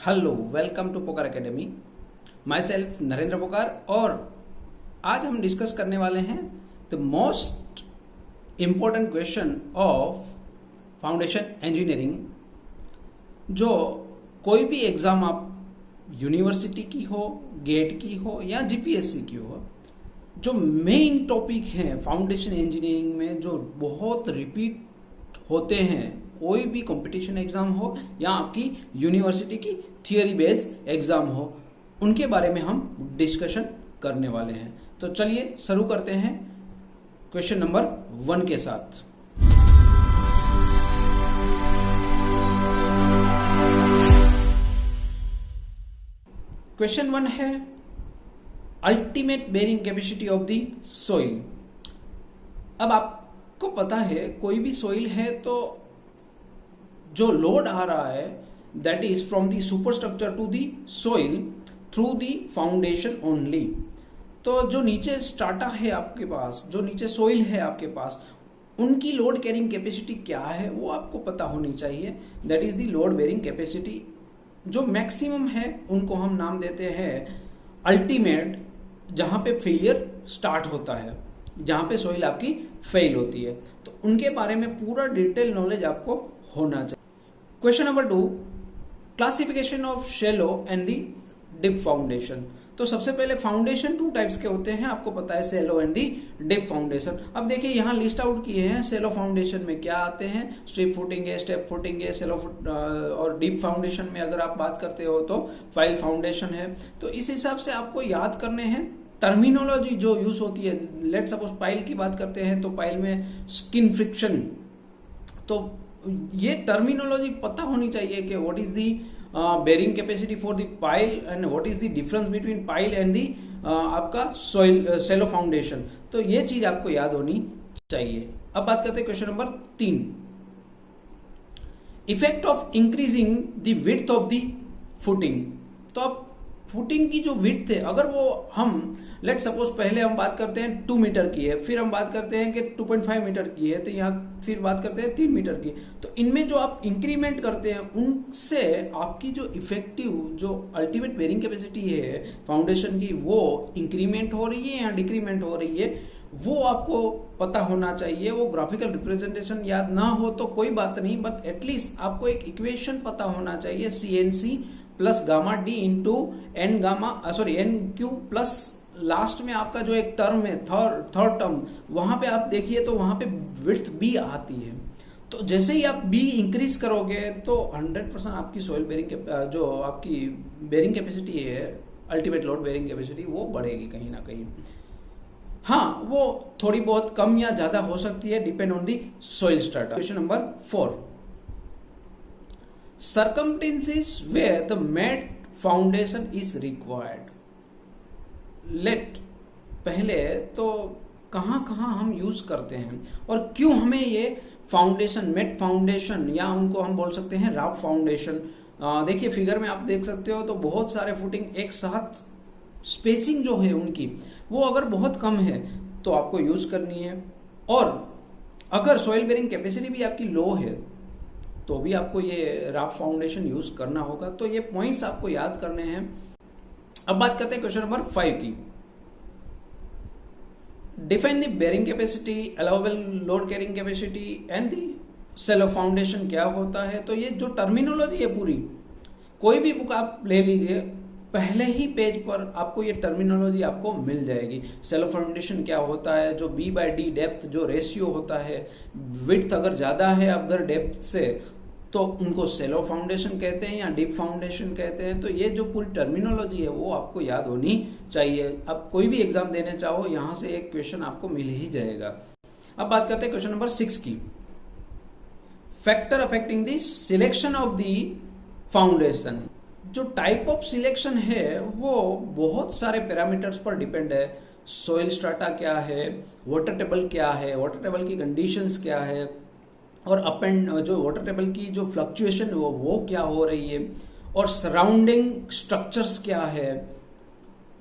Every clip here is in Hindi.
Hello, welcome to Pokar academy. Myself Narendra Pokar. और आज हम डिस्कस करने वाले हैं the most important question of foundation engineering. जो कोई भी एग्जाम आप यूनिवर्सिटी की हो, गेट की हो या जीपीएससी की हो, जो मेन टॉपिक हैं फाउंडेशन इंजीनियरिंग में जो बहुत रिपीट होते हैं, कोई भी कंपटीशन एग्जाम हो या आपकी यूनिवर्सिटी की थियरी बेस्ड एग्जाम हो, उनके बारे में हम डिस्कशन करने वाले हैं। तो चलिए शुरू करते हैं क्वेश्चन नंबर 1 के साथ। क्वेश्चन 1 है ultimate bearing capacity of the soil. अब आपको पता है कोई भी सोइल है तो जो लोड आ रहा है that is from the superstructure to the soil through the foundation only. तो जो नीचे स्ट्राटा है आपके पास, जो नीचे सोइल है आपके पास, उनकी लोड कैरिंग कैपेसिटी क्या है वो आपको पता होनी चाहिए। That is the load bearing capacity. जो मैक्सिमम है उनको हम नाम देते हैं अल्टीमेट, जहां पे फेलियर स्टार्ट होता है, जहां पे सोइल आपकी फेल होती है। तो उनके बारे में पूरा डिटेल नॉलेज आपको होना चाहिए। Question number 2, classification of shallow and the deep foundation. तो सबसे पहले फाउंडेशन 2 टाइप्स के होते हैं, आपको पता है, shallow and the deep foundation. अब देखिए यहां लिस्ट आउट किए हैं शैलो फाउंडेशन में क्या आते हैं। स्ट्रिप फुटिंग है, स्टेप फुटिंग है, शैलो और डीप फाउंडेशन में अगर आप बात करते हो तो फाइल फाउंडेशन है। तो इस हिसाब से आपको याद करने हैं टर्मिनोलॉजी जो यूज होती है। लेट सपोज पाइल की बात करते हैं तो पाइल में स्किन फ्रिक्शन, तो ये टर्मिनोलॉजी पता होनी चाहिए कि what is the bearing capacity for the pile and what is the difference between pile and the आपका सोइल शैलो फाउंडेशन। तो ये चीज आपको याद होनी चाहिए। अब बात करते हैं question number 3, effect of increasing the width of the footing. तो अब फुटिंग की जो विड्थ है, अगर वो हम लेट सपोज पहले हम बात करते हैं 2 मीटर की है, फिर हम बात करते हैं कि 2.5 मीटर की है, तो यहाँ फिर बात करते हैं 3 मीटर की। तो इनमें जो आप इंक्रीमेंट करते हैं उनसे आपकी जो इफेक्टिव जो अल्टीमेट बेरिंग कैपेसिटी है फाउंडेशन की, वो इंक्रीमेंट हो रही है या डिक्रीमेंट हो रही है, वो आपको पता होना चाहिए। वो ग्राफिकल रिप्रेजेंटेशन याद ना हो तो कोई बात नहीं, बट एटलीस्ट आपको एक इक्वेशन पता होना चाहिए, CNC plus gamma D into N Q plus last में आपका जो एक टर्म है थर्ड टर्म, वहां पे आप देखिए तो वहां पे विड्थ बी आती है। तो जैसे ही आप बी इंक्रीज करोगे तो 100% आपकी सोइल बेरिंग जो आपकी बेरिंग कैपेसिटी है, अल्टीमेट लोड बेरिंग कैपेसिटी, वो बढ़ेगी कहीं ना कहीं। हाँ, वो थोड़ी बहुत कम या ज्यादा हो सकती है, depend on the soil strata. Question number 4, circumstances where the mat foundation is required। Let पहले तो कहां कहां हम यूज करते हैं और क्यों हमें ये फाउंडेशन, मेट फाउंडेशन, या उनको हम बोल सकते हैं राफ फाउंडेशन। देखिए फिगर में आप देख सकते हो तो बहुत सारे फुटिंग एक साथ, स्पेसिंग जो है उनकी वो अगर बहुत कम है तो आपको यूज करनी है। और अगर सॉइल बेरिंग कैपेसिटी भी आपकी लो है तो भी आपको ये राफ फाउंडेशन यूज करना होगा। तो ये पॉइंट्स आपको याद करने हैं। अब बात करते हैं क्वेश्चन नंबर 5 की, define the bearing capacity, allowable load carrying capacity and the shallow foundation क्या होता है। तो ये जो टर्मिनोलॉजी है पूरी, कोई भी बुक आप ले लीजिए, पहले ही पेज पर आपको ये टर्मिनोलॉजी आपको मिल जाएगी। शैलो फाउंडेशन क्या होता है, जो B/D डेप्थ जो रेशियो होता है, विड्थ अगर ज्यादा है अगर डेप्थ से तो उनको शैलो फाउंडेशन कहते हैं या डीप फाउंडेशन कहते हैं। तो ये जो पूरी टर्मिनोलॉजी है वो आपको याद होनी चाहिए। अब कोई भी एग्जाम देने चाहो यहां से एक क्वेश्चन आपको मिल ही जाएगा। अब बात करते हैं क्वेश्चन नंबर 6 की, factor affecting the selection of the foundation. जो टाइप ऑफ सिलेक्शन है वो बहुत सारे पैरामीटर्स पर डिपेंड है। सोइल स्ट्राटा क्या है, वाटर टेबल क्या है, वाटर टेबल की कंडीशंस क्या है, और अप एंड जो वाटर टेबल की जो फ्लक्चुएशन वो क्या हो रही है, और सराउंडिंग स्ट्रक्चर्स क्या है,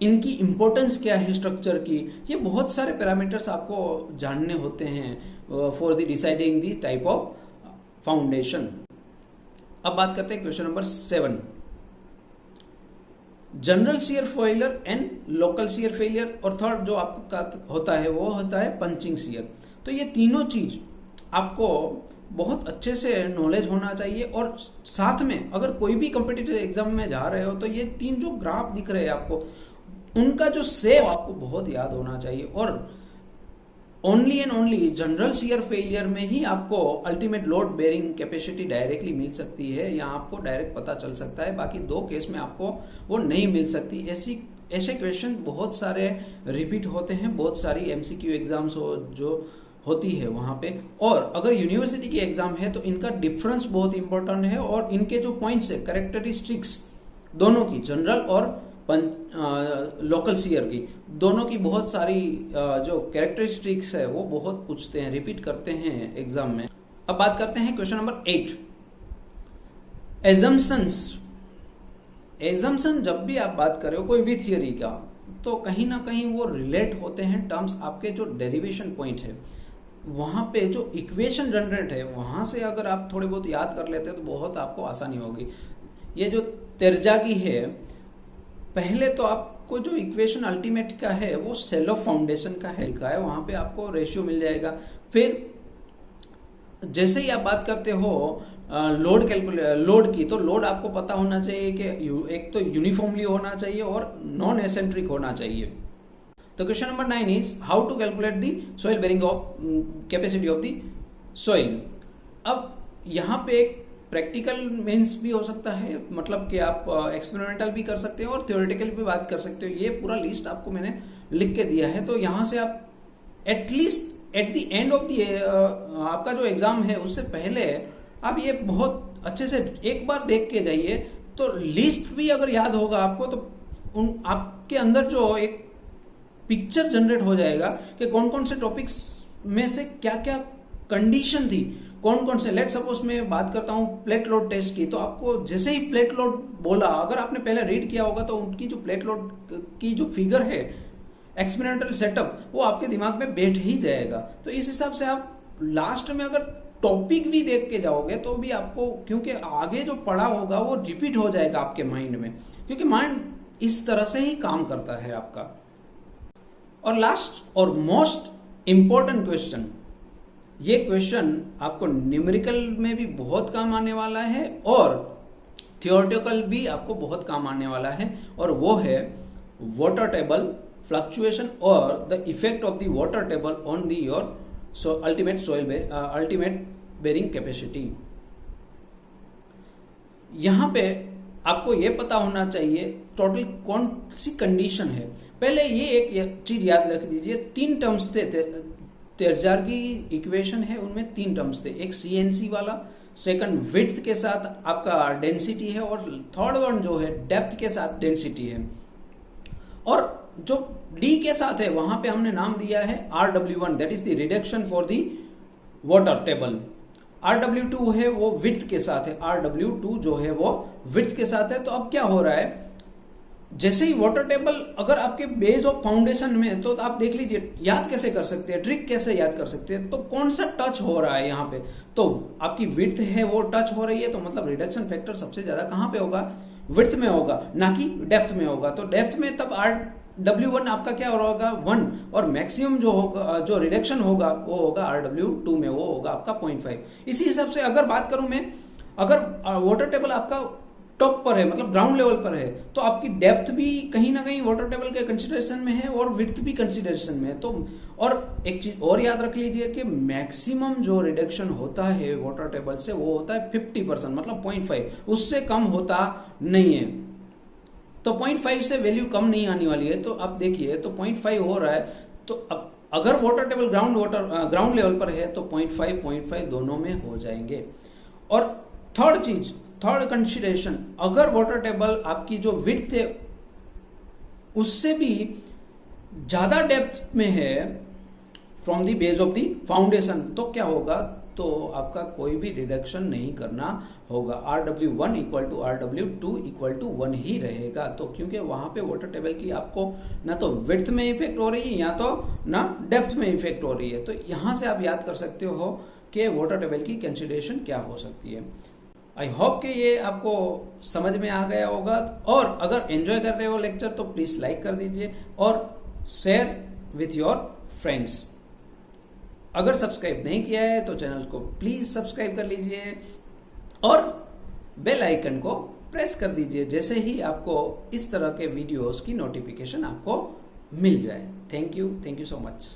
इनकी इंपॉर्टेंस क्या है स्ट्रक्चर की। ये बहुत सारे पैरामीटर्स आपको जानने होते हैं for the deciding the type of foundation. अब बात करते हैं question number 7, general shear failure and local shear failure, और थर्ड जो आपका होता है वो होता है पंचिंग शियर। तो ये तीनों चीज आपको बहुत अच्छे से नॉलेज होना चाहिए, और साथ में अगर कोई भी कॉम्पिटिटिव एग्जाम में जा रहे हो तो ये तीन जो ग्राफ दिख रहे हैं आपको, उनका जो सेव आपको बहुत याद होना चाहिए। और only and only general shear failure में ही आपको ultimate load bearing capacity directly मिल सकती है, या आपको डायरेक्ट पता चल सकता है। बाकी दो केस में आपको वो नहीं मिल सकती। ऐसे क्वेश्चन बहुत सारे रिपीट होते हैं, बहुत सारी एमसीक्यू एग्जाम्स जो होती है वहां पे। और अगर यूनिवर्सिटी की एग्जाम है तो इनका डिफरेंस बहुत इंपॉर्टेंट है, और इनके जो पॉइंट्स है, कैरेक्टरिस्टिक्स दोनों की, जनरल और लोकल शियर की, दोनों की बहुत सारी जो कैरेक्टरिस्टिक्स है वो बहुत पूछते हैं, रिपीट करते हैं एग्जाम में। अब बात करते हैं क्वेश्चन नंबर 8, एजम्पशंस। एजम्पशन जब भी आप बात कर रहे हो कोई भी थियरी का, तो कहीं ना कहीं वो रिलेट होते हैं टर्म्स, आपके जो डेरिवेशन पॉइंट है वहां पे जो इक्वेशन जनरेट है वहां से अगर आप थोड़े बहुत याद कर लेते हैं तो बहुत आपको आसानी होगी। ये जो तेरजागी है, पहले तो आपको जो इक्वेशन अल्टीमेट का है वो सेल ऑफ फाउंडेशन का है लिखा है, वहां पे आपको रेशियो मिल जाएगा। फिर जैसे ही आप बात करते हो लोड की, तो लोड आपको पता होना चाहिए कि एक तो यूनिफॉर्मली होना चाहिए और नॉन एसेंट्रिक होना चाहिए। तो question number 9 is how to calculate the soil bearing of capacity of the soil. अब यहाँ पे एक प्रैक्टिकल मीन्स भी हो सकता है, मतलब कि आप एक्सपेरिमेंटल भी कर सकते हो और थ्योरेटिकल भी बात कर सकते हो। ये पूरा लिस्ट आपको मैंने लिख के दिया है, तो यहां से आप at least at the end of the आपका जो एग्जाम है उससे पहले आप ये बहुत अच्छे से एक बार देख के जाइए, तो लिस्ट भी अगर याद होगा आपको तो आपके अंदर जो एक पिक्चर जनरेट हो जाएगा कि कौन कौन से टॉपिक्स में से क्या क्या कंडीशन थी, कौन कौन से। लेट सपोज मैं बात करता हूं प्लेट लोड टेस्ट की, तो आपको जैसे ही प्लेट लोड बोला, अगर आपने पहले रीड किया होगा तो उनकी जो प्लेट लोड की जो फिगर है, एक्सपेरिमेंटल सेटअप, वो आपके दिमाग में बैठ ही जाएगा। तो इस हिसाब से आप लास्ट में अगर टॉपिक भी देख के जाओगे तो भी आपको, क्योंकि आगे जो पढ़ा होगा वो रिपीट हो जाएगा आपके माइंड में, क्योंकि माइंड इस तरह से ही काम करता है आपका। और लास्ट और मोस्ट इंपॉर्टेंट क्वेश्चन, ये क्वेश्चन आपको न्यूमेरिकल में भी बहुत काम आने वाला है और थियोरेटिकल भी आपको बहुत काम आने वाला है, और वो है वाटर टेबल फ्लक्चुएशन और the effect of the water table on the your ultimate bearing capacity. यहां पे आपको ये पता होना चाहिए टोटल कौन सी कंडीशन है। पहले ये एक चीज याद रख लीजिए, 3 टर्म्स थे तेरजागी इक्वेशन है, उनमें 3 टर्म्स थे, एक सीएनसी वाला, सेकंड विड्थ के साथ आपका डेंसिटी है, और थर्ड वन जो है डेप्थ के साथ डेंसिटी है। और जो डी के साथ है वहां पे हमने नाम दिया है RW1, that is the reduction for the water table. RW2 है वो विड्थ के साथ है, RW2 जो है वो विड्थ के साथ है। तो अब क्या हो रहा है, जैसे ही वाटर टेबल अगर आपके बेस ऑफ फाउंडेशन में, तो आप देख लीजिए याद कैसे कर सकते हैं, ट्रिक कैसे याद कर सकते हैं। तो कौन सा टच हो रहा है यहाँ पे, तो आपकी विड्थ है वो टच हो रही है, तो मतलब रिडक्शन फैक्टर सबसे ज्यादा कहां पे होगा, विड्थ में होगा, ना कि डेप्थ में होगा। तो डेप्थ में तब RW1 आपका क्या होगा 1, और मैक्सिमम जो होगा, जो रिडक्शन होगा वो होगा RW2 में, वो होगा आपका 0.5। इसी हिसाब से अगर बात करूं मैं, अगर वाटर टेबल आपका टॉप पर है, मतलब ग्राउंड लेवल पर है, तो आपकी डेप्थ भी कहीं ना कहीं वाटर टेबल के कंसिडरेशन में है और विड्थ भी कंसिडरेशन में है। तो और एक चीज और याद रख लीजिए कि मैक्सिमम जो रिडक्शन होता है वाटर टेबल से वो होता है 50%, मतलब 0.5, उससे कम होता नहीं है। तो 0.5 से वैल्यू कम नहीं आने वाली है। तो आप देखिए, तो 0.5 हो रहा है, तो अब अगर वाटर टेबल ग्राउंड लेवल पर है तो 0.5 दोनों में हो जाएंगे। और थर्ड कंसिडरेशन, अगर वाटर टेबल आपकी जो विड्थ है उससे भी ज्यादा डेप्थ में है from the base of the foundation, तो क्या होगा, तो आपका कोई भी रिडक्शन नहीं करना होगा। RW1 equal to RW2 equal to 1 ही रहेगा। तो क्योंकि वहां पे वाटर टेबल की आपको ना तो विड्थ में इफेक्ट हो रही है या तो ना डेप्थ में इफेक्ट हो रही है। तो यहां से आप याद कर सकते हो कि वाटर टेबल की कंसिडरेशन क्या हो सकती है। आई होप कि ये आपको समझ में आ गया होगा, और अगर एंजॉय कर रहे हो लेक्चर तो प्लीज लाइक कर दीजिए और शेयर विथ योर फ्रेंड्स। अगर सब्सक्राइब नहीं किया है तो चैनल को प्लीज सब्सक्राइब कर लीजिए और बेल आइकन को प्रेस कर दीजिए, जैसे ही आपको इस तरह के वीडियोस की नोटिफिकेशन आपको मिल जाए। Thank you so much.